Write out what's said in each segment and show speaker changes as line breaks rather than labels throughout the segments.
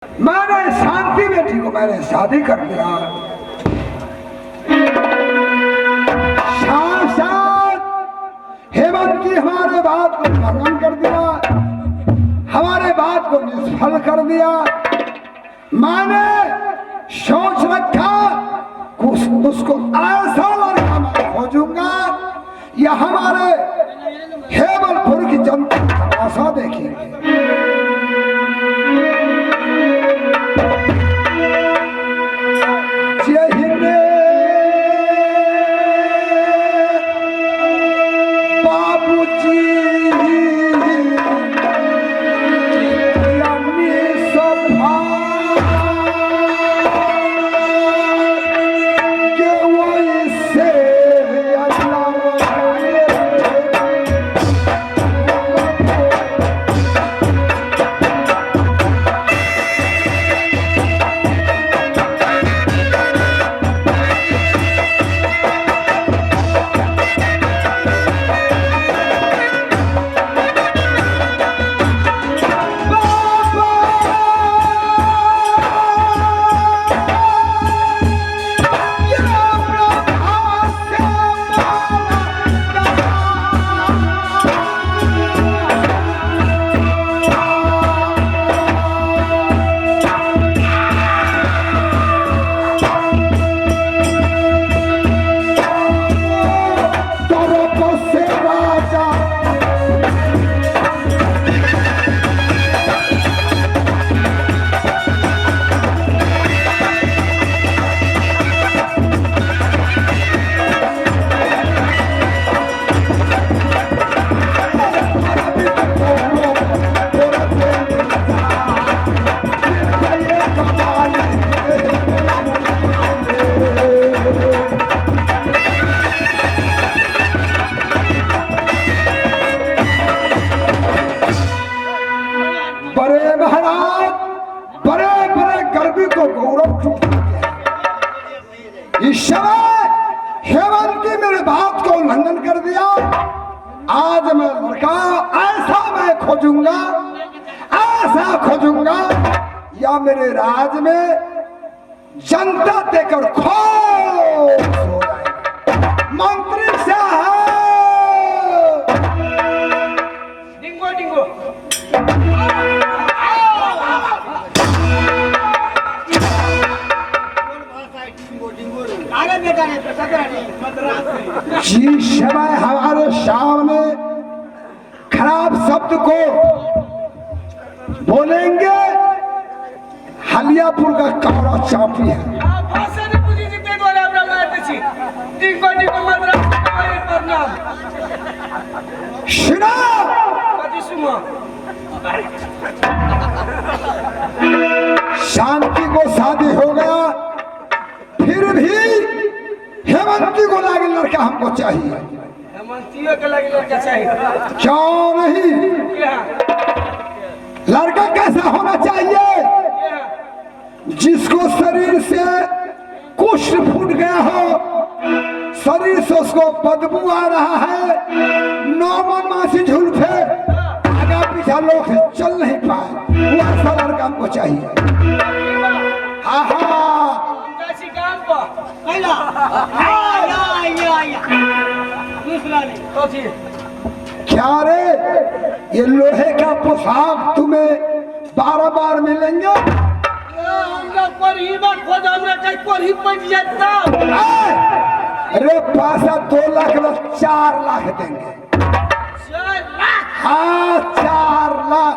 मैंने शांति बेटी को मैंने शादी कर दिया। हेमंती हमारे बात को भंगन कर दिया, हमारे बात को निष्फल कर दिया। मैंने सोच रखा उसको ऐसा लड़का मैं खोजूंगा या हमारे हेमंतपुर की जनता तमाशा देखेगी। इस समय हेमंती मेरे बात को उल्लंघन कर दिया। आज मैं लड़का ऐसा मैं खोजूंगा या मेरे राज में जनता देकर खोज हो जाएगा। मंत्री साहब डिंगो डिंगो जिस समय हमारे सामने खराब शब्द को बोलेंगे, हलियापुर का कौड़ा चापी है। शांति को शादी हो गया, फिर भी हेमंती को लागे लड़का हमको चाहिए। हेमंतियों को लागे लड़का चाहिए, क्यों नहीं? लड़का कैसा होना चाहिए? जिसको शरीर से कुष्ठ फूट गया हो, शरीर से उसको बदबू आ रहा है, नौमन मासी झुलफे आगा पीछा लोग चल नहीं पाए, वो ऐसा लड़का हमको चाहिए। हाँ क्या रे, ये लोहे का पोशाक तुम्हें बार मिलेंगे? अरे पैसा 2 लाख में 4 लाख देंगे। 4 लाख? हाँ 4 लाख।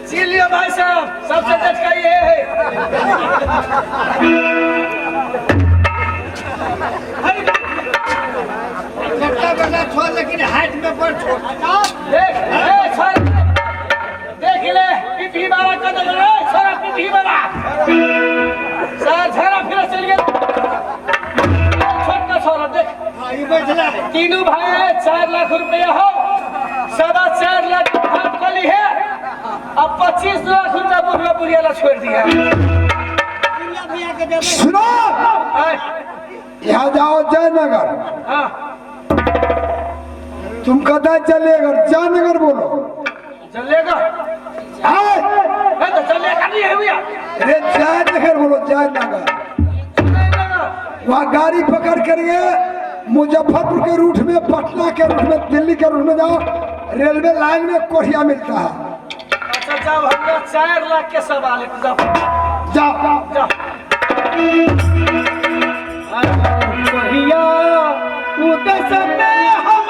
चिल्लिए भाई साहब, सबसे टचका ये है। छोड़ लेकिन हाइट में बढ़ छोड़। देख ले पीठी बाबा का दे रे, सारा पीठी बाबा सारा झरा फिर चल गया। छोटा छोरा देख, ये बैठला तीनों भाई है। 4 लाख रुपया हो, 4.25 लाख हाथ कली है, अब 25 लाख रुपया बुढ़िया छोड़ दिया। सुनो, यहाँ जाओ जयनगर। तुम कहता चलेगा, जयनगर बोलो।
चलेगा
तो
चलेगा नहीं है भैया।
अरे जयनगर बोलो, जयनगर। वहाँ गाड़ी पकड़ करके मुजफ्फरपुर के रूट में, पटना के रूट में, दिल्ली के रूट में जाओ, रेलवे लाइन में कोठिया मिलता है।
अच्छा जब हमने 4 लाख के सवाल है,
जाओ
जाओ कोठिया उधर में हम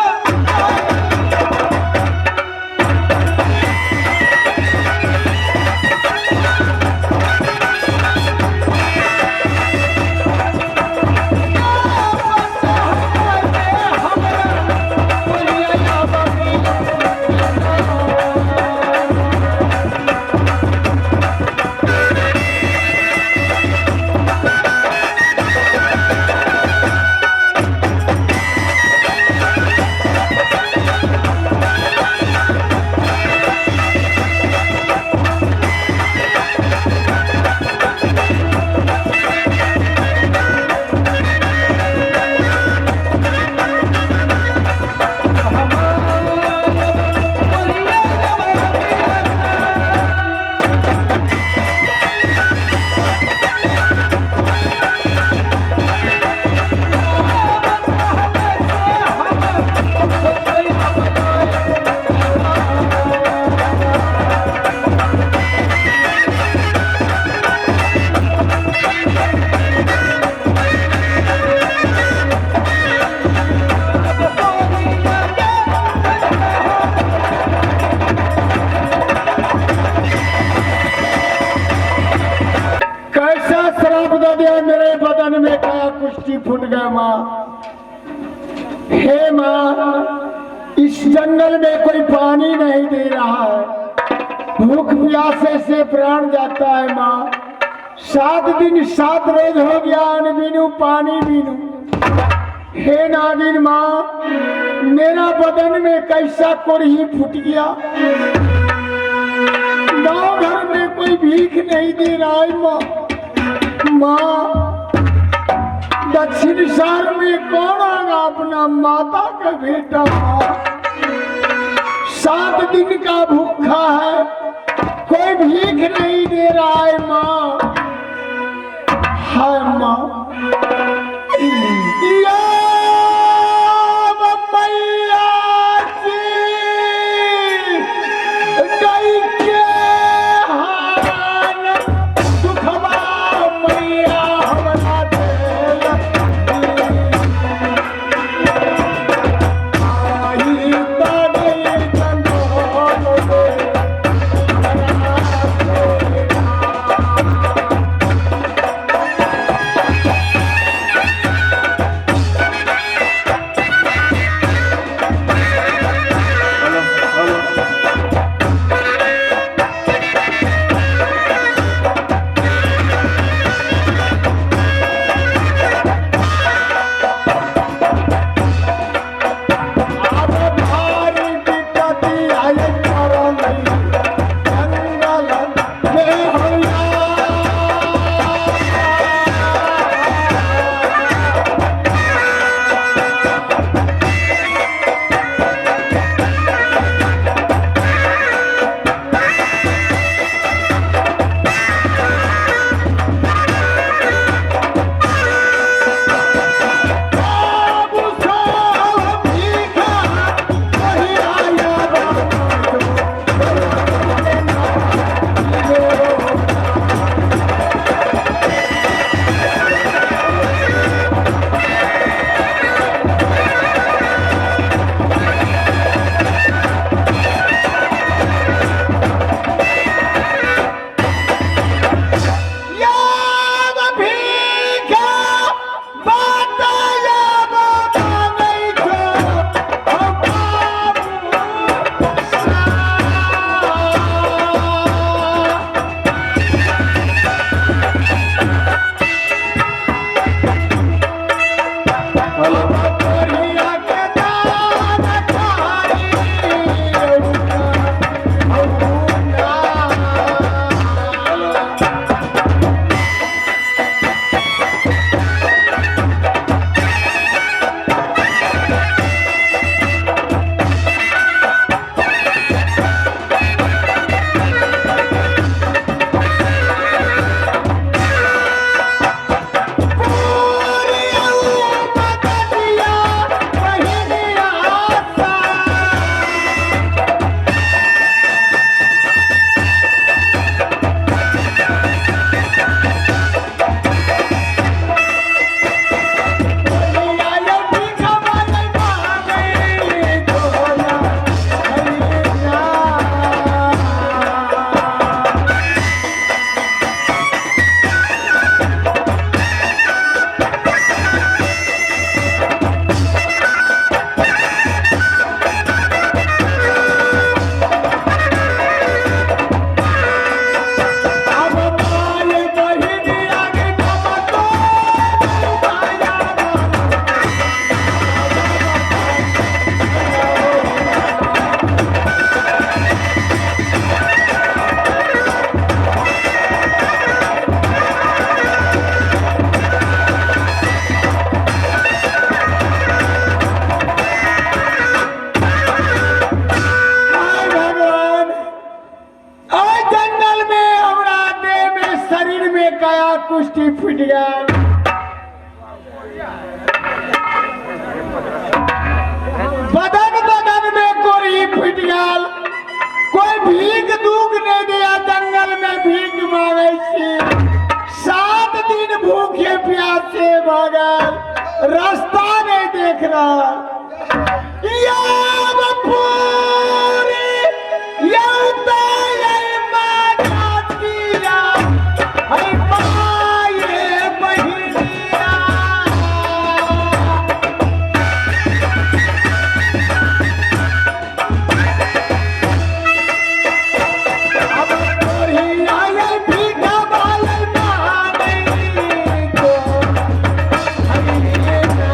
बदन में क्या कुश्ती फूट गया माँ। हे माँ, इस जंगल में कोई पानी नहीं दे रहा है, भूख प्यासे से प्राण जाता है माँ। 7 दिन 7 रोज हो गया अन्न बीनू पानी बीनू। हे नागिन माँ, मेरा बदन में कैसा कोढ़ी फूट गया। गाँव घर में कोई भीख नहीं दे रहा है माँ। माँ, दक्षिण शहर में कौन आगा अपना माता का बेटा। 7 दिन का भूखा है, कोई भीख नहीं दे रहा है माँ। हाय माँ, भागल रास्ता नहीं देख रहा। या बपूरी या उतारे मातातिया है माये बहिनिया। अब तोरी आये भीगा वाले मानी को हरिये ना।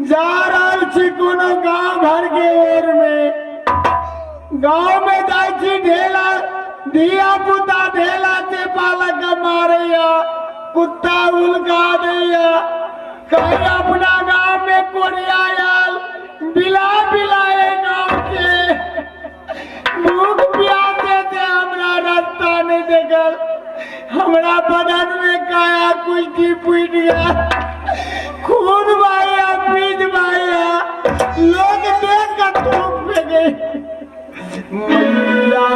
जा रहल छी कोनो गांव घर के ओर में। गांव में जाय छी ढेला धिया पुता ढेला से पालक मारैया कुत्ता उलका दैया। कहीं अपना गांव में कोरिया आयल बिला बिलाए गांव के भूख प्यासे से हमरा रास्ता नहीं देखल। हमरा बदन में काया कुछ फूट गया खून भाया पीठ भाया लोग देख कर थूक पे गए। मैया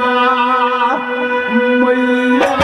मैया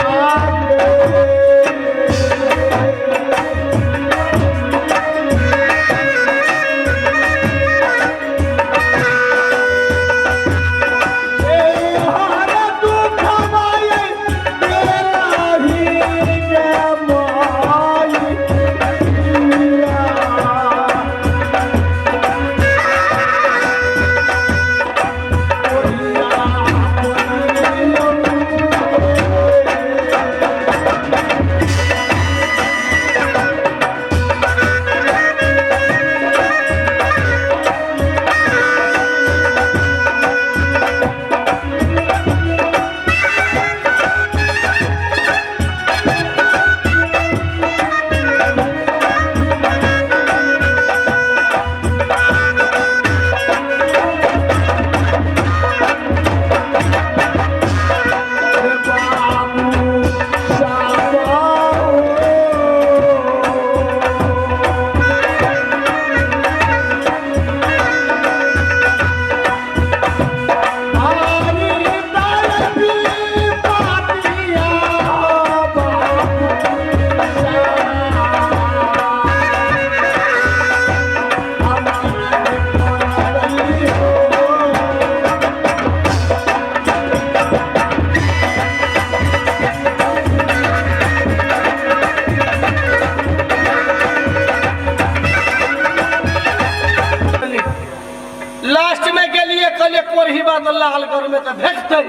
कोरही बात लाल घर में तो भेटते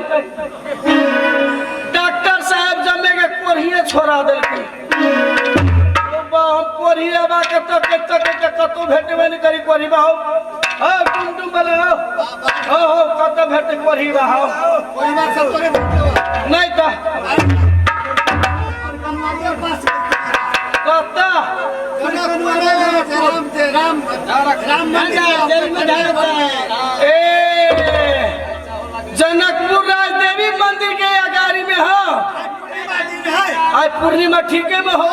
डॉक्टर साहब जमे के कोरहिए छोड़ा देलके हम कोरही आबा के कतो भेटबे नहीं करी कोरही बा हो टुम बोले हो कतो भेटे कोरही बा हो
कोई बात सब तोरे
नहीं तो कतो जनकपुर राजदेवी मंदिर के अगारी में हो आज पूर्णिमा ठीके में हो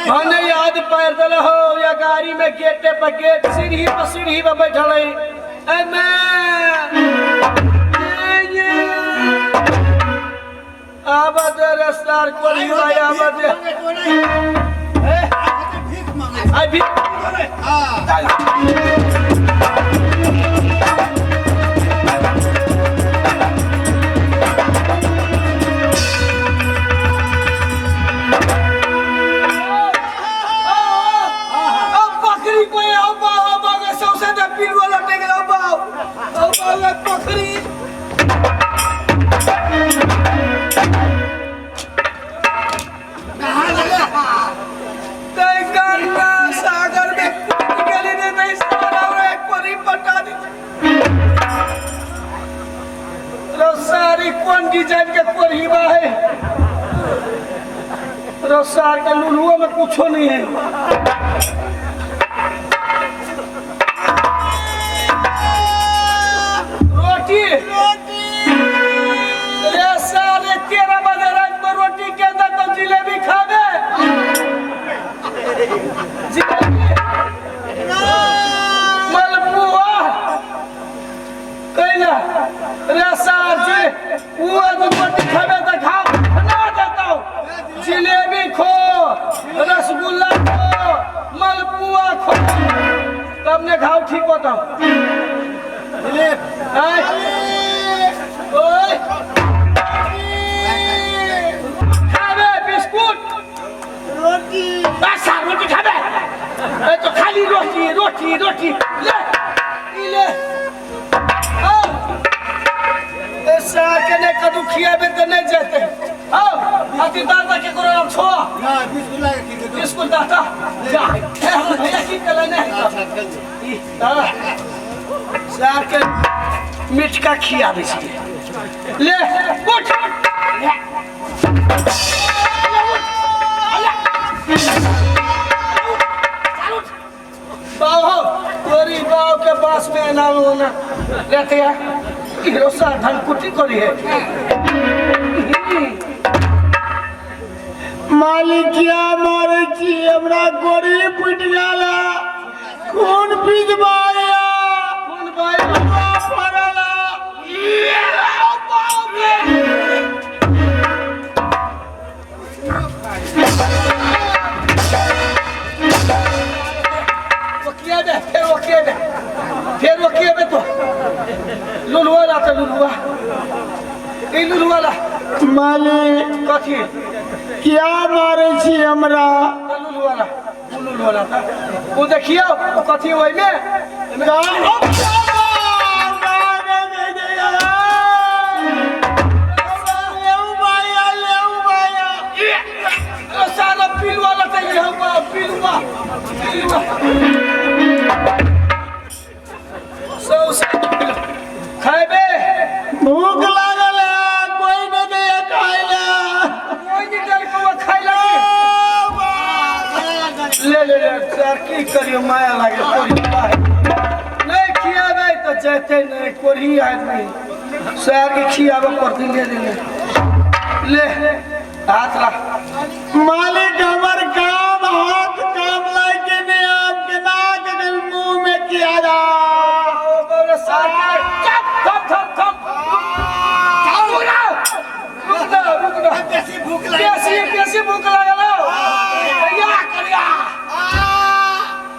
भने याद पैर दल हो या गाड़ी में गेटे पर गेट सीढ़ी पर बैठल है आवाज रस्तार कोली आवाज अभी सागर में सारी कौन डिजाइन के कोरहीबा है रोसार के लुलुओं में कुछ नहीं है रोटी ये सारे 13 बजे रात में रोटी के अंदर तो जिलेबी खा दे मलपुआ कैला रसार जी वो रोटी खावे तो खाओ ना देता हूँ जिलेबी खो रसगुल्ला खो मलपुआ खो तब ने घाव ठीक होता खावे बिस्कुट रोटी बस रोटी खावे तो खाली रोटी रोटी रोटी ले ऐसा के ने कदू खियाबे तो नहीं जाते आओ अति दादा के करो हम छो ना बिस्कुट दाता जा हम भैया की कला नहीं सार के मीठ का खियाबे ले उठ बाहो तोरी बाव के पास में ना होना रहते हैं रोसा धन कुटी करी है
मालिकिया मारे छी हमरा गोरी पिट जाला खून पिजवाया
कौन भाई
पड़ला
फिर वो किया तो लुलुआ ला तो लुलुआ ई लुलुआ ला
मालिक
कथी
क्या मारे छी हमरा
लुलुआ ला था वो देखियो कथी ओइ में सारा पिलवा ला ते पिलवा खाएबे
भूख लागल है कोई न दे खाइला
कोई नहीं डर को खाइला ले सर की करियो माया लागे कोरी नहीं खियाबे तो जते नहीं कोरी आदमी सर के खियाबे पड़ती ले हाथ ला
मालिक हमर काम हाथ काम लाके ने आपके नाक के मुंह में किया जा
कैसी भूख लगल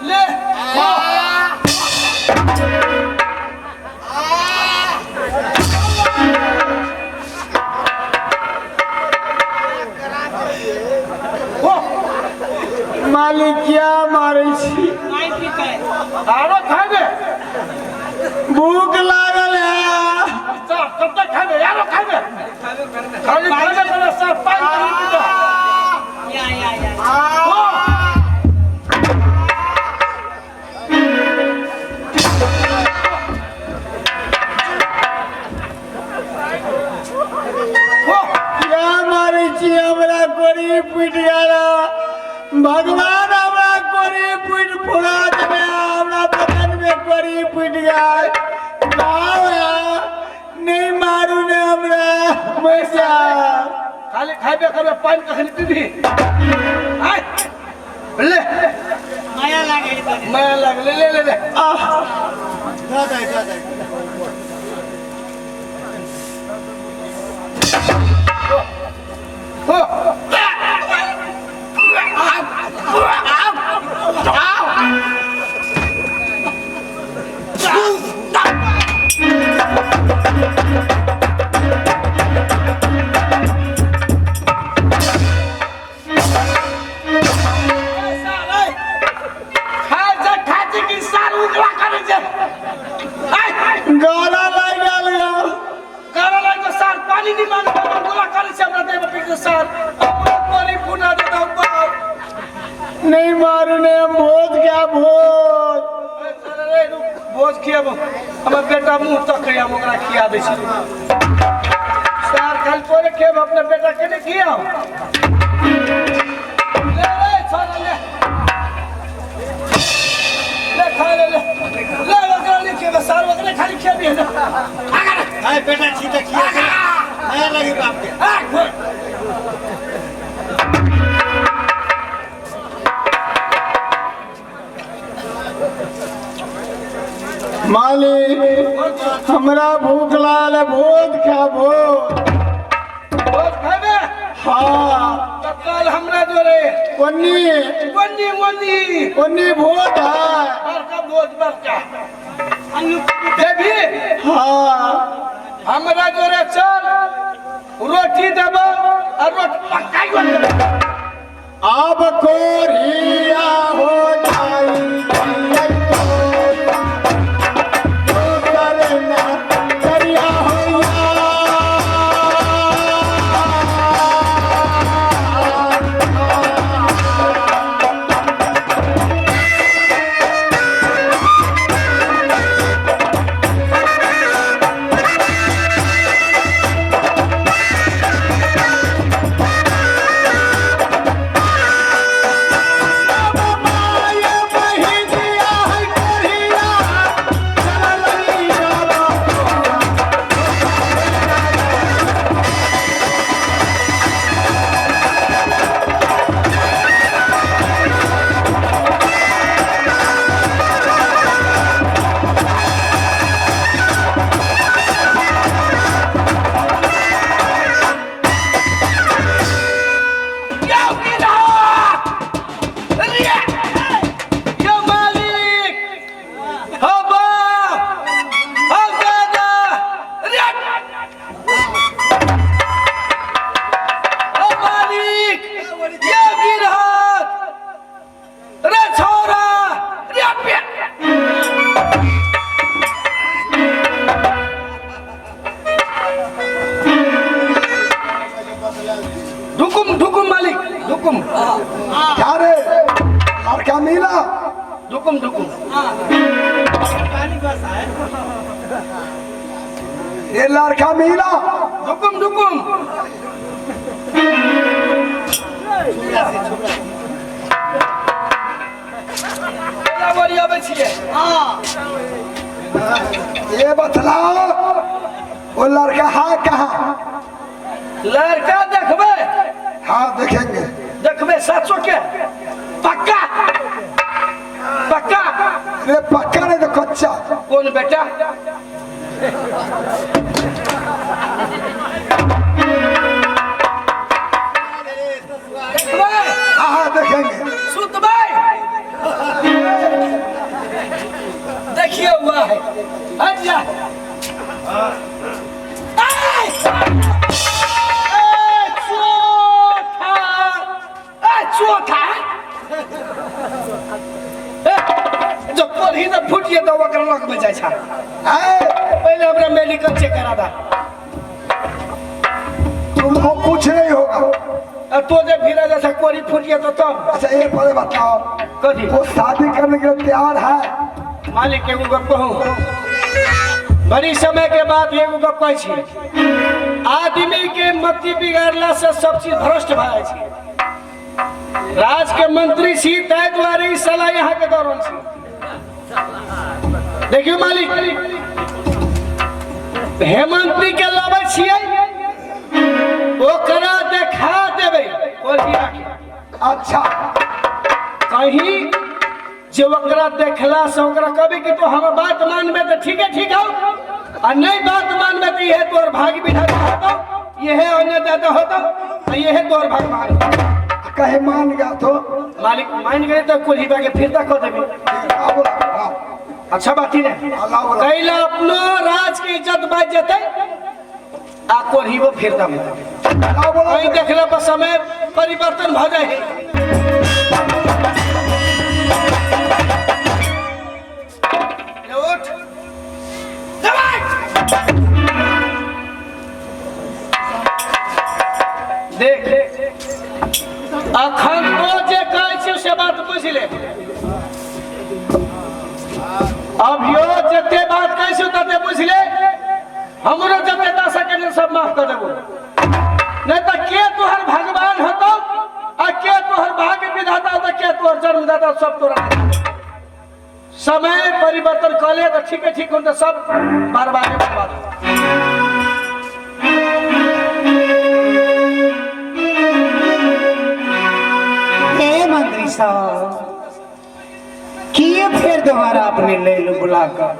ले वो
कोरी पिट गया नहीं मारू ने हमरा पैसा
खाली खाइबे करबे पानी कखनी पीबी आय ले
माया लागे
मैं लग ले ले ले ले
दादा
हो
गाला लग गया
गाला लग तो सर पानी नहीं मांग बोला करे से हमरा देव पिक सर पानी पुना देता हूं
नहीं मारू ने भोज क्या भोज
अरे भोज खियाब हमर बेटा मुंह तक खिया ओकरा खिया दे छी सर कल तोरे खेब अपने बेटा के नहीं खिया ले छोड़ ले ले खा ले ओकरा नहीं खिया सर ओकरा खाली खिया भी है ना
हाय बेटा सीधा किया माया लगी बाप के
मालिक हमरा भूख लागल है भोज खा भोज
भोज खाबे
हाँ
कल हमरा जोरे
कोनी
वन्नी
भोज है
बड़का भोज बड़का देवी
हाँ
हमरा जोरे चल रोटी देबो और रोटी पकाई देबो
अब कोरिया हो जाई
ढुकुम मालिक ढुकुम
क्या रे लड़का मिला
ढुकुम
ये लड़का मिला
ढुकुम बढ़िया बचिए
ये बतलाओ वो लड़का है कहाँ
लड़का देखबे
हाँ देखेंगे
देखबे साचो के पक्का
अरे पक्का नहीं तो कच्चा
कौन बेटा देखबे
हाँ देखेंगे
सुतबे देखिए हुआ है हट जा चोखा जब पढ़ी तो फुटिए तो वकर लग में जाए पहले हमरा मेडिकल चेक करा दा
तुमको कुछ नहीं होगा
और तो जब फिरा जैसा कोरी फुटिए तो तब
अच्छा ये पहले बताओ
कभी
वो शादी करने के लिए तैयार है
मालिक के गप कहूँ बड़ी समय के बाद एगो गप कहै छी आदमी के मति बिगाड़ला से सब चीज भ्रष्ट भए छै राज के मंत्री छी ताहि दुआरे ई साला यहाँ के दौरान छी देखियो मालिक, हेमंती के लावे छियै, ओकरा देखा देबै कोरिया के।
अच्छा
कहीं जे ओकरा देखला से ओकरा कहबे कि तो हम बात मानबे तो ठीक है, ठीक हो, और नहीं बात मानबे तो ये तोर भाग विधाता होतो, ये अन्नदाता होतो, ये तोर भगवान।
कहे मान गया तो
मालिक मान गए तो कोरिया के फिर तक देबे। अच्छा बात ही नहीं, कैला अपनो राज की इज्जत बच जते आ कोरियो फिर दम कहीं देखला पर समय परिवर्तन भ जाए है। देख अखन तो जे कहै छी से बात बुझ ले, अभियो जते बात कहै छी तते बुझ ले, हमरो जते द सके सब माफ कर देबो, नहीं तो के तोहर भगवान होतो आ के तोहर भाग्य विधाता होतो, के तोहर जन्मदाता, सब तोरा समय परिवर्तन कर ले तो ठीक है, ठीक हो तो सब बर्बाद बर्बाद।
मंत्री साहब किए फिर दोबारा अपने ले लो बुलाकर?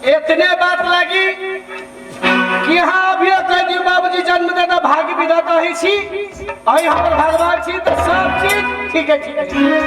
इतने बात लगी कि हाँ अभी कह दियो बाबूजी जन्मदाता भाग्य विधाता ही छी, आई हमर भगवान छी, तो सब चीज ठीक है, ठीक है, ठीक है।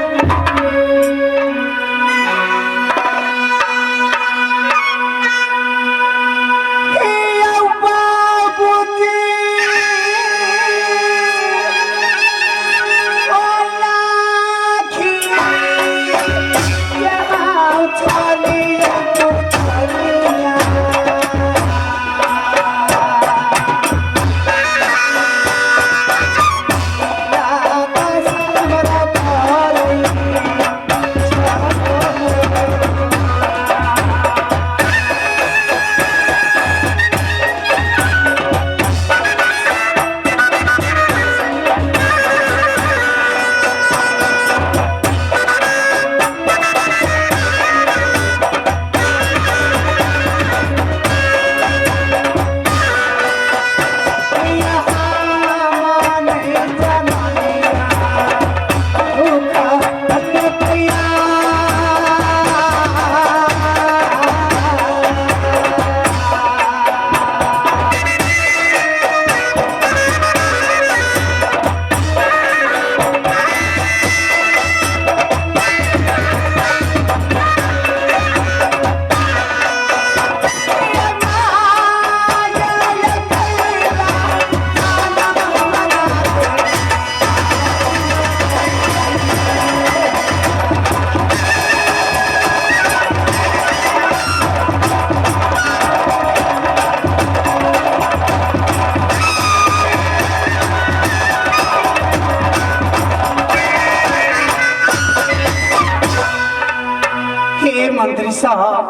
मंत्री साहब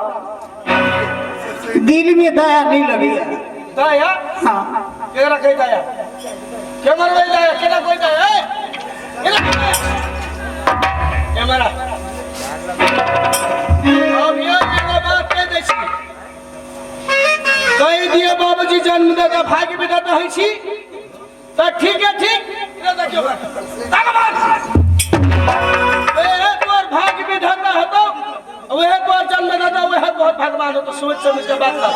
दिल में दया नहीं लगी है।
दया?
हाँ
केरा कही दया? क्या मर गई दया? केरा कोई दया है? केरा कोई दया? ये मरा। अब ये बात कह दे छी। कही दिए बाबूजी जन्मदाता भाग्य विधाता है छी, तो ठीक है, ठीक। ये देखियो बात। ताकबाज। वे तोर भाग्य विधाता है तो वह तो जन्मदाता, वह बहुत भगवान हो, तो सोच समझ के बात कर।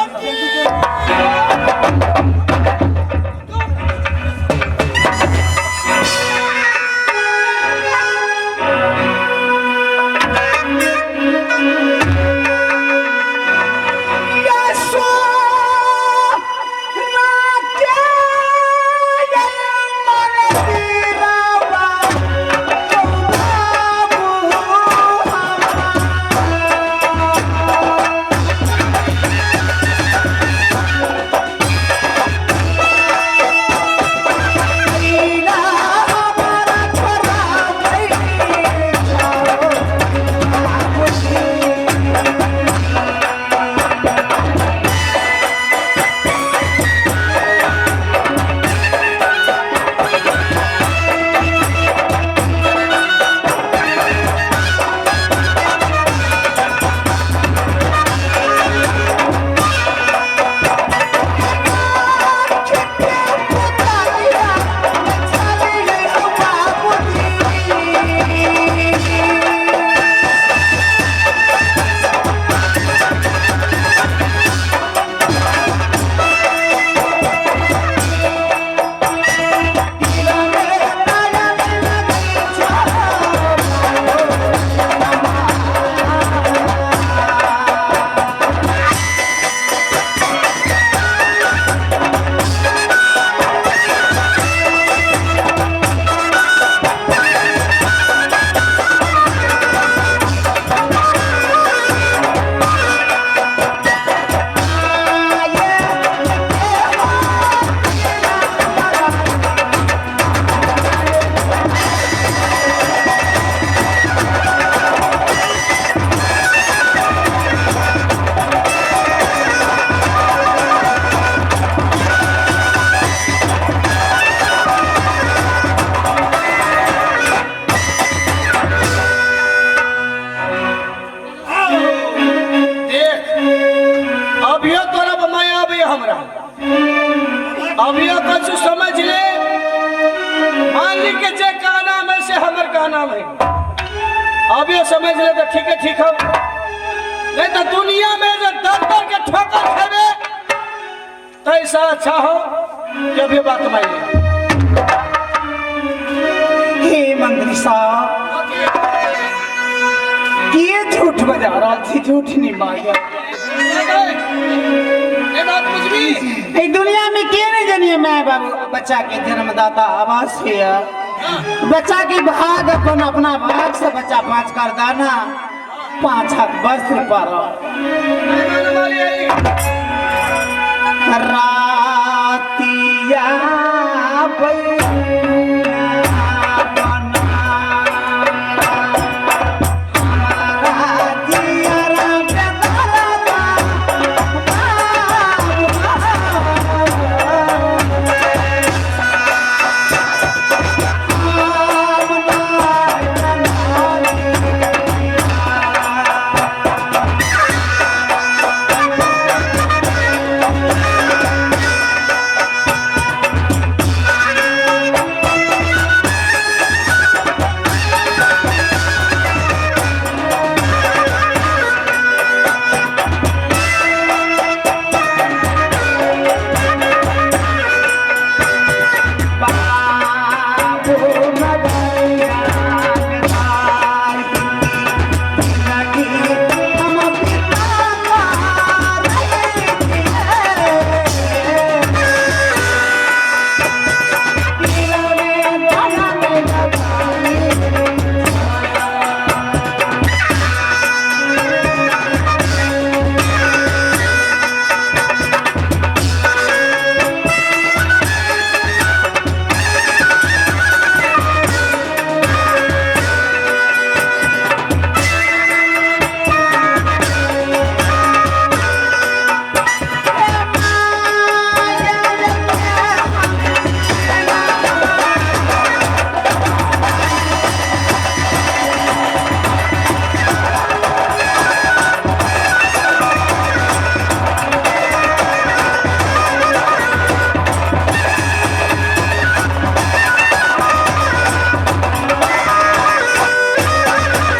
सु समझ ले, मान ली के जे का नाम है से हमर का नाम है। अब ये समझ ले तो ठीक हो, नहीं तो दुनिया में जो दर के ठोकर खेबे तो ऐसा अच्छा हो जब ये बात मान ले।
हे मंत्री साहब, ये झूठ बजा रहा थी, झूठ नहीं मांगा।
ये बात कुछ भी
इस दुनिया में क्या नहीं जानिए, मैं बाबू बच्चा के जन्मदाता आवास है। बच्चा के भाग अपन अपना भाग से बच्चा पाँच कर दाना 5 हाथ वस्त्र पर।